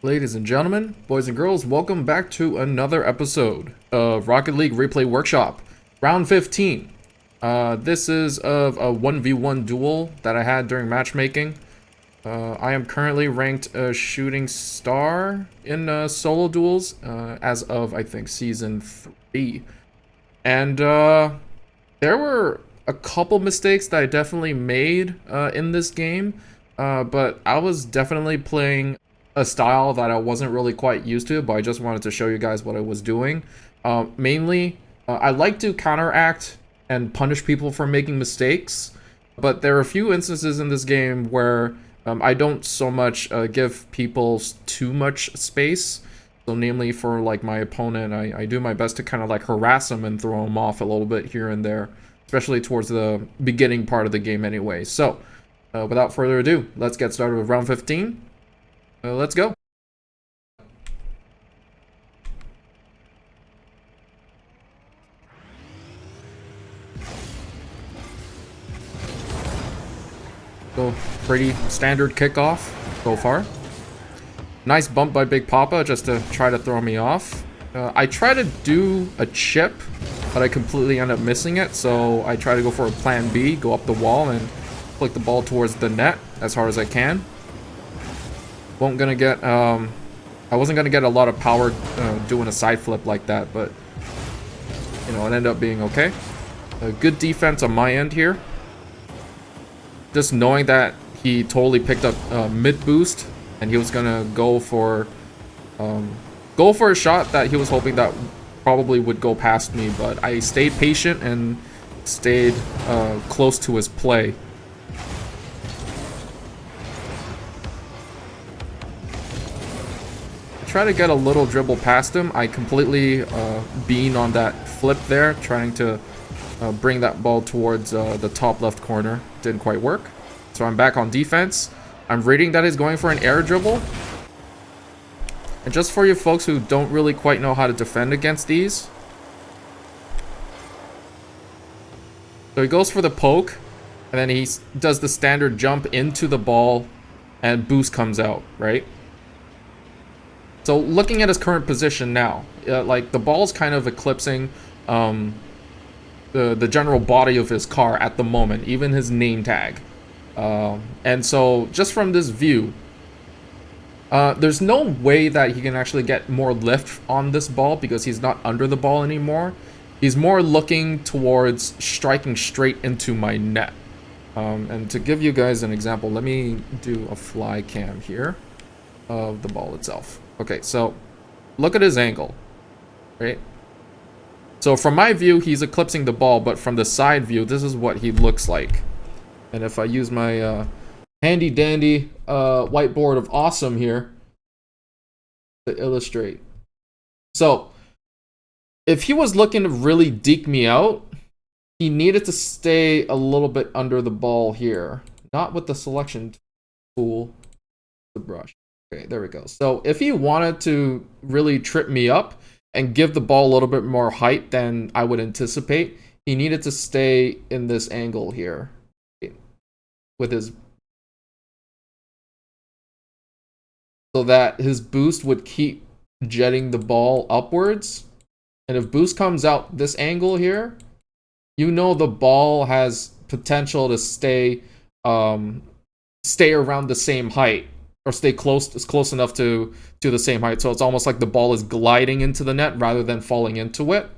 Ladies and gentlemen, boys and girls, welcome back to another episode of Rocket League Replay Workshop, round 15. This is of a 1v1 duel that I had during matchmaking. I am currently ranked a shooting star in solo duels as of, I think, season 3. And there were a couple mistakes that I definitely made in this game, but I was definitely playing a style that I wasn't really quite used to, but I just wanted to show you guys what I was doing. Mainly, I like to counteract and punish people for making mistakes, but there are a few instances in this game where I don't so much give people too much space. So namely for like my opponent, I do my best to kind of like harass them and throw them off a little bit here and there, especially towards the beginning part of the game anyway. So without further ado, let's get started with round 15. Let's go. So pretty standard kickoff so far. Nice bump by Big Papa just to try to throw me off. I try to do a chip, but I completely end up missing it. So I try to go for a plan B, go up the wall and flick the ball towards the net as hard as I can. I wasn't gonna get a lot of power doing a side flip like that, but you know, it ended up being okay. Good defense on my end here. Just knowing that he totally picked up mid boost and he was gonna go for a shot that he was hoping that probably would go past me, but I stayed patient and stayed close to his play. Try to get a little dribble past him. I completely bean on that flip there, trying to bring that ball towards the top left corner. Didn't quite work. So I'm back on defense. I'm reading that he's going for an air dribble. And just for you folks who don't really quite know how to defend against these. So he goes for the poke, and then he does the standard jump into the ball, and boost comes out, right? So looking at his current position now, like the ball's kind of eclipsing the general body of his car at the moment, even his name tag. And so just from this view, there's no way that he can actually get more lift on this ball because he's not under the ball anymore. He's more looking towards striking straight into my net. And to give you guys an example, let me do a fly cam here of the ball itself. Okay, so look at his angle, right? So from my view, he's eclipsing the ball, but from the side view, this is what he looks like. And if I use my handy dandy whiteboard of awesome here to illustrate. So if he was looking to really deke me out, he needed to stay a little bit under the ball here. Not with the selection tool, the brush. Okay, there we go. So if he wanted to really trip me up and give the ball a little bit more height than I would anticipate, he needed to stay in this angle here with his, so that his boost would keep jetting the ball upwards. And if boost comes out this angle here, you know the ball has potential to stay around the same height, or stay close enough to the same height. So it's almost like the ball is gliding into the net rather than falling into it.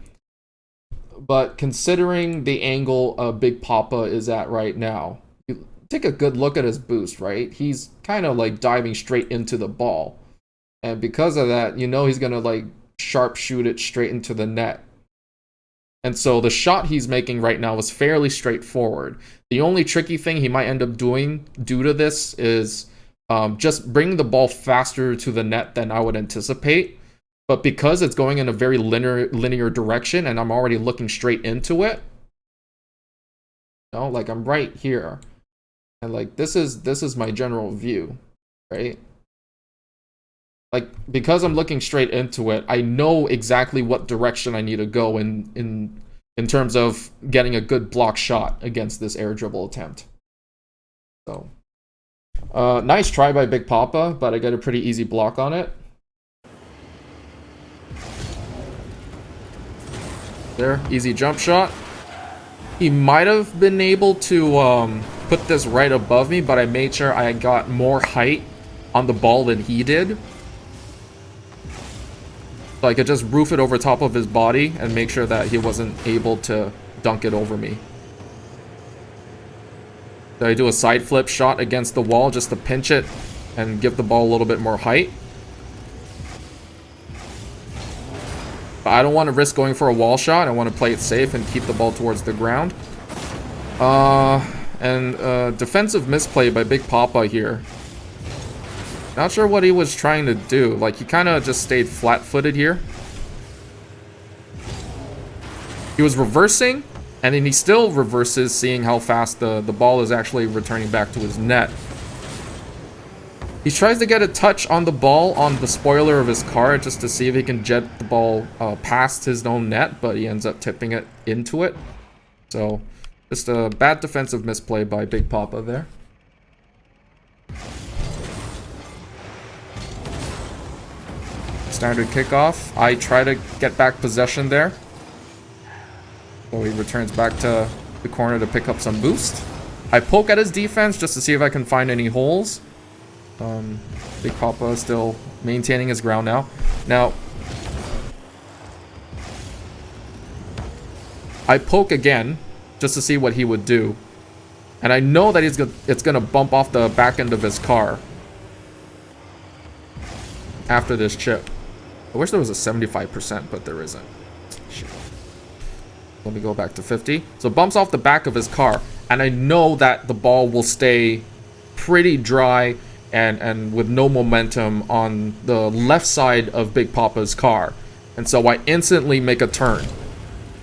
But considering the angle Big Papa is at right now, you take a good look at his boost, right? He's kind of like diving straight into the ball. And because of that, you know he's going to like sharp shoot it straight into the net. And so the shot he's making right now is fairly straightforward. The only tricky thing he might end up doing due to this is just bring the ball faster to the net than I would anticipate. But because it's going in a very linear direction and I'm already looking straight into it, you know, like I'm right here. And like this is my general view, right? Like because I'm looking straight into it, I know exactly what direction I need to go in terms of getting a good block shot against this air dribble attempt. So Nice try by Big Papa, but I got a pretty easy block on it. There, easy jump shot. He might have been able to put this right above me, but I made sure I got more height on the ball than he did. So I could just roof it over top of his body and make sure that he wasn't able to dunk it over me. So I do a side flip shot against the wall just to pinch it and give the ball a little bit more height. But I don't want to risk going for a wall shot. I want to play it safe and keep the ball towards the ground. Defensive misplay by Big Papa here. Not sure what he was trying to do. Like, he kind of just stayed flat-footed here. He was reversing, and then he still reverses, seeing how fast the ball is actually returning back to his net. He tries to get a touch on the ball on the spoiler of his car just to see if he can jet the ball past his own net, but he ends up tipping it into it. So, just a bad defensive misplay by Big Papa there. Standard kickoff. I try to get back possession there. So he returns back to the corner to pick up some boost. I poke at his defense just to see if I can find any holes. Big Papa is still maintaining his ground now. Now, I poke again just to see what he would do. And I know that it's going to bump off the back end of his car after this chip. I wish there was a 75%, but there isn't. Shit. Let me go back to 50. So it bumps off the back of his car. And I know that the ball will stay pretty dry and with no momentum on the left side of Big Papa's car. And so I instantly make a turn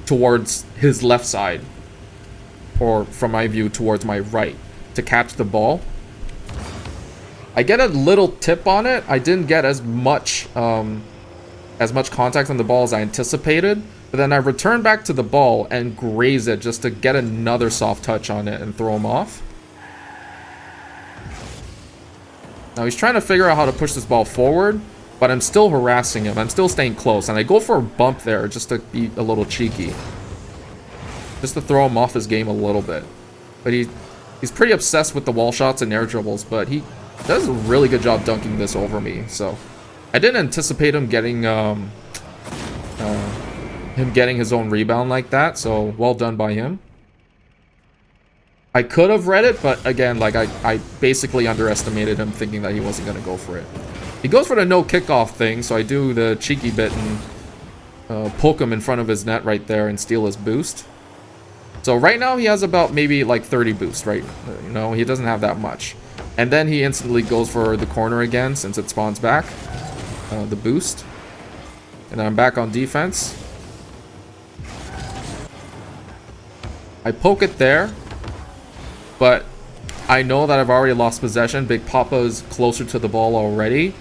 towards his left side. Or from my view, towards my right to catch the ball. I get a little tip on it. I didn't get as much contact on the ball as I anticipated. But then I return back to the ball and graze it just to get another soft touch on it and throw him off. Now he's trying to figure out how to push this ball forward, but I'm still harassing him. I'm still staying close, and I go for a bump there just to be a little cheeky. Just to throw him off his game a little bit. But he's pretty obsessed with the wall shots and air dribbles, but he does a really good job dunking this over me. So I didn't anticipate him getting his own rebound like that, so well done by him. I could have read it, but again, like I basically underestimated him, thinking that he wasn't going to go for it. He goes for the no kickoff thing, so I do the cheeky bit and poke him in front of his net right there and steal his boost. So right now he has about maybe like 30 boost, right? You know, he doesn't have that much. And then he instantly goes for the corner again since it spawns back. The boost. And I'm back on defense. I poke it there. But I know that I've already lost possession. Big Papa is closer to the ball already.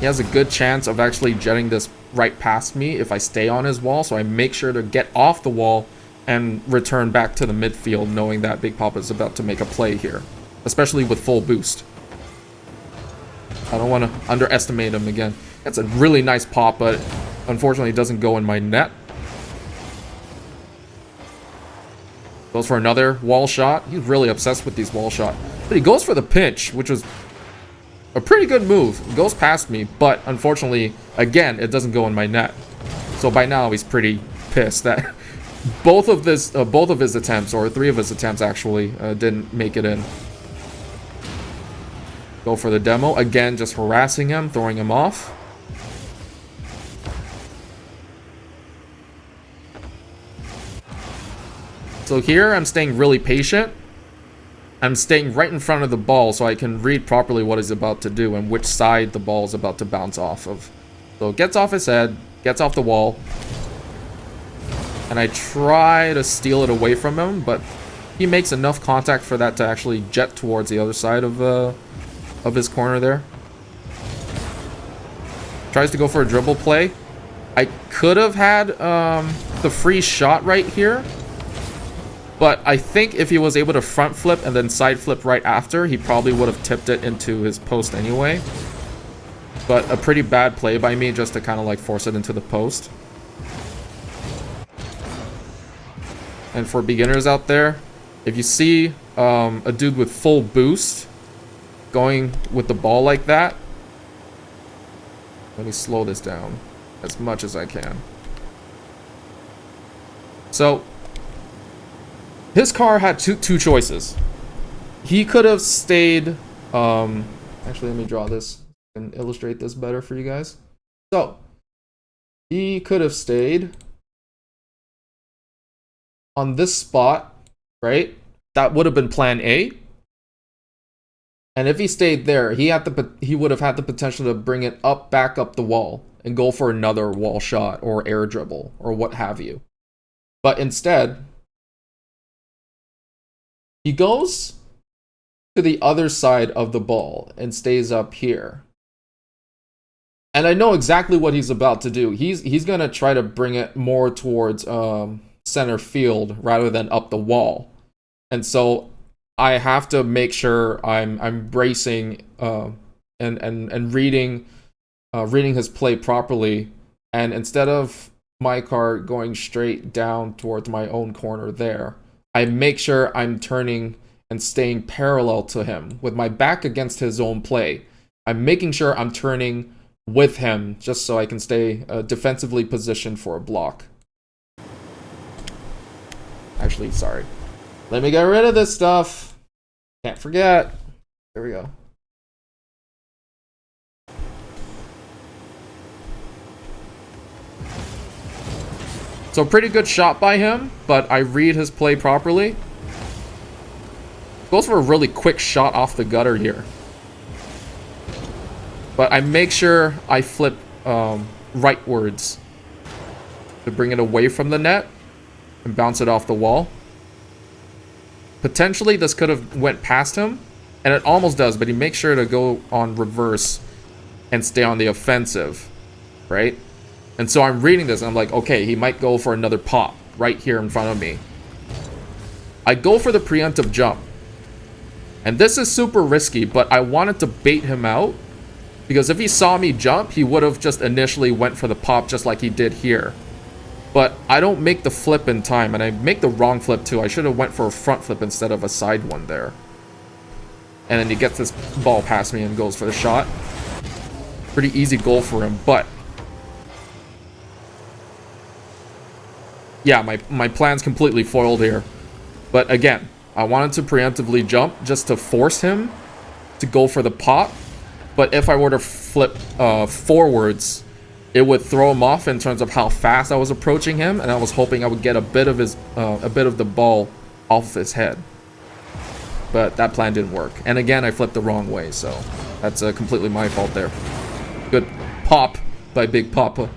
He has a good chance of actually jetting this right past me if I stay on his wall. So I make sure to get off the wall and return back to the midfield, knowing that Big Papa is about to make a play here, especially with full boost. I don't want to underestimate him again. That's a really nice pop, but unfortunately it doesn't go in my net. Goes for another wall shot. He's really obsessed with these wall shots. But he goes for the pinch, which was a pretty good move. It goes past me, but unfortunately, again, it doesn't go in my net. So by now, he's pretty pissed that both of his attempts, or three of his attempts actually, didn't make it in. Go for the demo. Again, just harassing him, throwing him off. So here, I'm staying really patient. I'm staying right in front of the ball so I can read properly what he's about to do and which side the ball is about to bounce off of. So it gets off his head, gets off the wall. And I try to steal it away from him, but he makes enough contact for that to actually jet towards the other side of his corner there. Tries to go for a dribble play. I could have had the free shot right here. But I think if he was able to front flip and then side flip right after, he probably would have tipped it into his post anyway. But a pretty bad play by me just to kind of like force it into the post. And for beginners out there, if you see a dude with full boost going with the ball like that, let me slow this down as much as I can. So his car had two choices. He could have stayed. Actually, let me draw this and illustrate this better for you guys. So he could have stayed on this spot, right? That would have been plan A. And if he stayed there, he would have had the potential to bring it back up the wall and go for another wall shot or air dribble or what have you. But instead, he goes to the other side of the ball and stays up here. And I know exactly what he's about to do. He's gonna try to bring it more towards center field rather than up the wall. And so I have to make sure I'm bracing and reading his play properly. And instead of my car going straight down towards my own corner there, I make sure I'm turning and staying parallel to him with my back against his own play. I'm making sure I'm turning with him just so I can stay defensively positioned for a block. Actually, sorry. Let me get rid of this stuff. Can't forget. There we go. So pretty good shot by him, but I read his play properly. Goes for a really quick shot off the gutter here. But I make sure I flip rightwards to bring it away from the net and bounce it off the wall. Potentially this could have went past him, and it almost does, but he makes sure to go on reverse and stay on the offensive, right? And so I'm reading this and I'm like, okay, he might go for another pop right here in front of me. I go for the preemptive jump. And this is super risky, but I wanted to bait him out, because if he saw me jump, he would have just initially went for the pop just like he did here. But I don't make the flip in time, and I make the wrong flip too. I should have went for a front flip instead of a side one there. And then he gets this ball past me and goes for the shot. Pretty easy goal for him, but yeah, my plan's completely foiled here. But again, I wanted to preemptively jump just to force him to go for the pop. But if I were to flip forwards, it would throw him off in terms of how fast I was approaching him, and I was hoping I would get a bit of the ball off of his head. But that plan didn't work. And again, I flipped the wrong way, so that's completely my fault there. Good pop by Big Papa.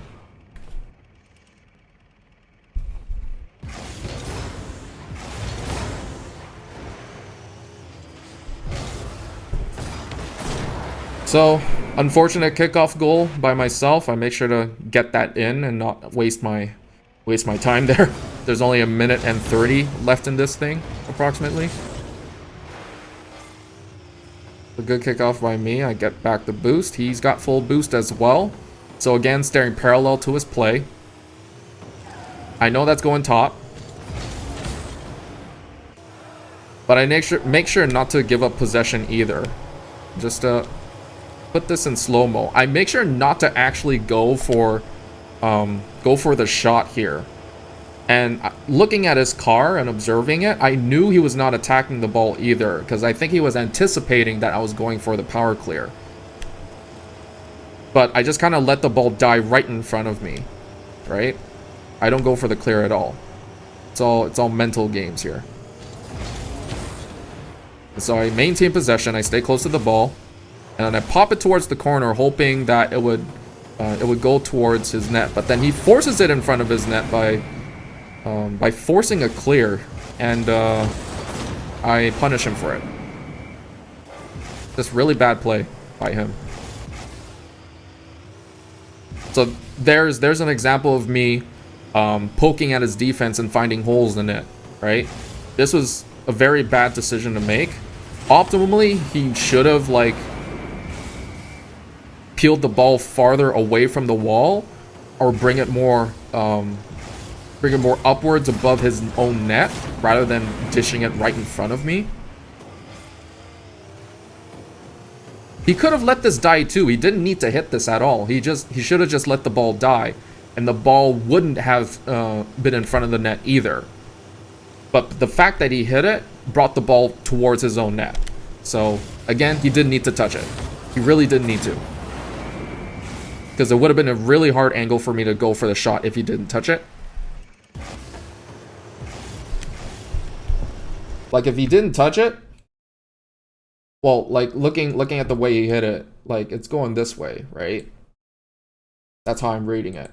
So, unfortunate kickoff goal by myself. I make sure to get that in and not waste my time there. There's only 1 minute and 30 left in this thing, approximately. A good kickoff by me. I get back the boost. He's got full boost as well. So again, staring parallel to his play. I know that's going top. But I make sure not to give up possession either. Just put this in slow-mo. I make sure not to actually go for the shot here. And looking at his car and observing it, I knew he was not attacking the ball either, because I think he was anticipating that I was going for the power clear. But I just kind of let the ball die right in front of me, right? I don't go for the clear at all. It's all mental games here. So I maintain possession. I stay close to the ball. And then I pop it towards the corner, hoping that it would go towards his net. But then he forces it in front of his net by forcing a clear, and I punish him for it. Just really bad play by him. So there's an example of me poking at his defense and finding holes in it, right? this was a very bad decision to make. Optimally, he should have, like, peeled the ball farther away from the wall, or bring it more upwards above his own net, rather than dishing it right in front of me. He could have let this die too. He didn't need to hit this at all. He should have just let the ball die, and the ball wouldn't have been in front of the net either. But the fact that he hit it brought the ball towards his own net. So again, he didn't need to touch it. He really didn't need to, because it would have been a really hard angle for me to go for the shot if he didn't touch it. Like, if he didn't touch it, well, like, looking at the way he hit it, like, it's going this way, right? That's how I'm reading it.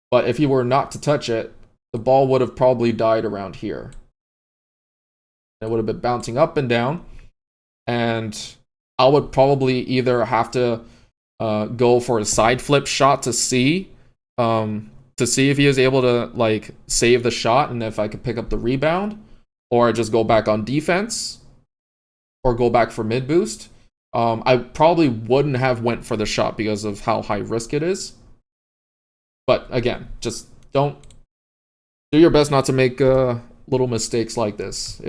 But if he were not to touch it, the ball would have probably died around here. It would have been bouncing up and down, and I would probably either have to go for a side flip shot to see if he was able to, like, save the shot and if I could pick up the rebound, or just go back on defense, or go back for mid boost. I probably wouldn't have went for the shot because of how high risk it is. But again, just do your best not to make little mistakes like this.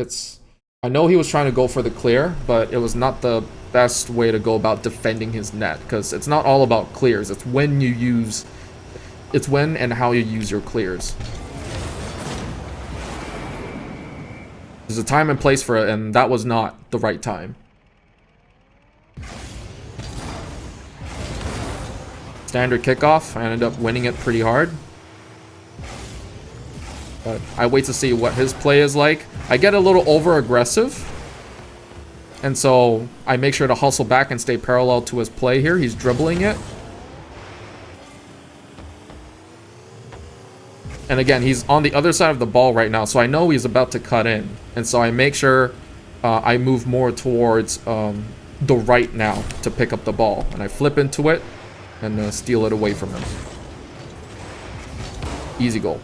I know he was trying to go for the clear, but it was not the best way to go about defending his net, because it's not all about clears. It's when and how you use your clears. There's a time and place for it, and that was not the right time. Standard kickoff. I ended up winning it pretty hard. But I wait to see what his play is like. I get a little over aggressive, and so I make sure to hustle back and stay parallel to his play here. He's dribbling it. And again, he's on the other side of the ball right now, so I know he's about to cut in. And so I make sure I move more towards the right now to pick up the ball. And I flip into it and steal it away from him. Easy goal.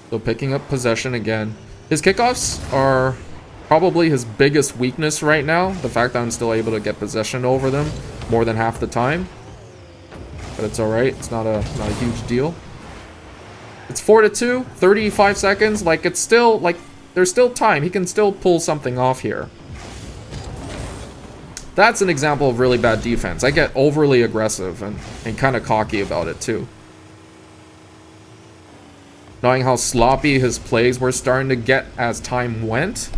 So picking up possession again. His kickoffs are probably his biggest weakness right now. The fact that I'm still able to get possession over them more than half the time. But it's alright. It's not a huge deal. It's 4-2, 35 seconds. Like, it's still, like, there's still time. He can still pull something off here. That's an example of really bad defense. I get overly aggressive and kind of cocky about it too. Knowing how sloppy his plays were starting to get as time went,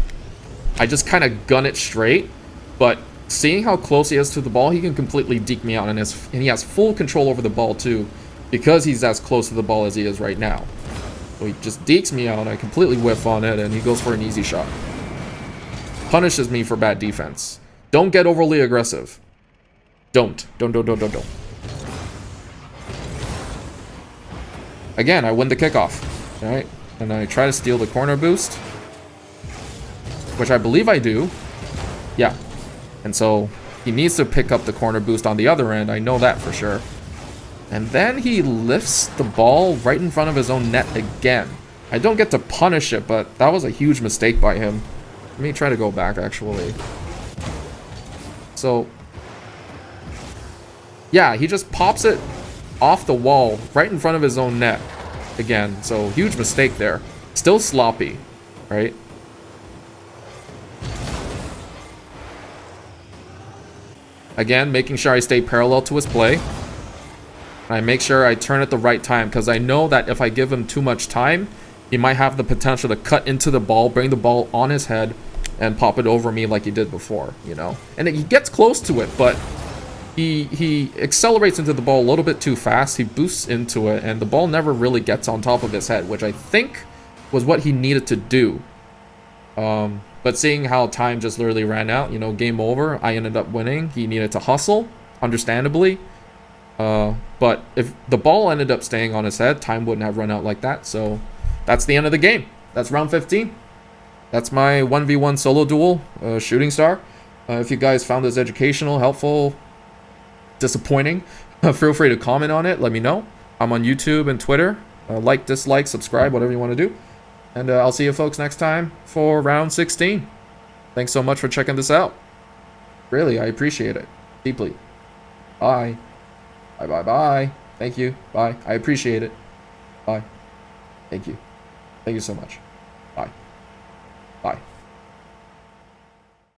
I just kind of gun it straight. But seeing how close he is to the ball, he can completely deke me out, and he has full control over the ball too, because he's as close to the ball as he is right now. So he just dekes me out, I completely whiff on it, and he goes for an easy shot. Punishes me for bad defense. Don't get overly aggressive. Don't. Again, I win the kickoff. Alright, and I try to steal the corner boost, which I believe I do. Yeah. And so he needs to pick up the corner boost on the other end. I know that for sure. And then he lifts the ball right in front of his own net again. I don't get to punish it, but that was a huge mistake by him. Let me try to go back, actually. So, yeah, he just pops it off the wall right in front of his own net again. So huge mistake there. Still sloppy, right? Again, making sure I stay parallel to his play. And I make sure I turn at the right time, because I know that if I give him too much time, he might have the potential to cut into the ball, bring the ball on his head, and pop it over me like he did before, you know? And he gets close to it, but he accelerates into the ball a little bit too fast. He boosts into it, and the ball never really gets on top of his head, which I think was what he needed to do. But seeing how time just literally ran out, you know, game over, I ended up winning. He needed to hustle, understandably. But if the ball ended up staying on his head, time wouldn't have run out like that. So that's the end of the game. That's round 15. that's my 1v1 solo duel, Shooting Star. If you guys found this educational, helpful, disappointing, feel free to comment on it. Let me know. I'm on YouTube and Twitter. Like, dislike, subscribe, whatever you want to do. And I'll see you folks next time for round 16. Thanks so much for checking this out. Really, I appreciate it deeply. Bye. Bye, bye, bye. Thank you. Bye. I appreciate it. Bye. Thank you. Thank you so much. Bye. Bye.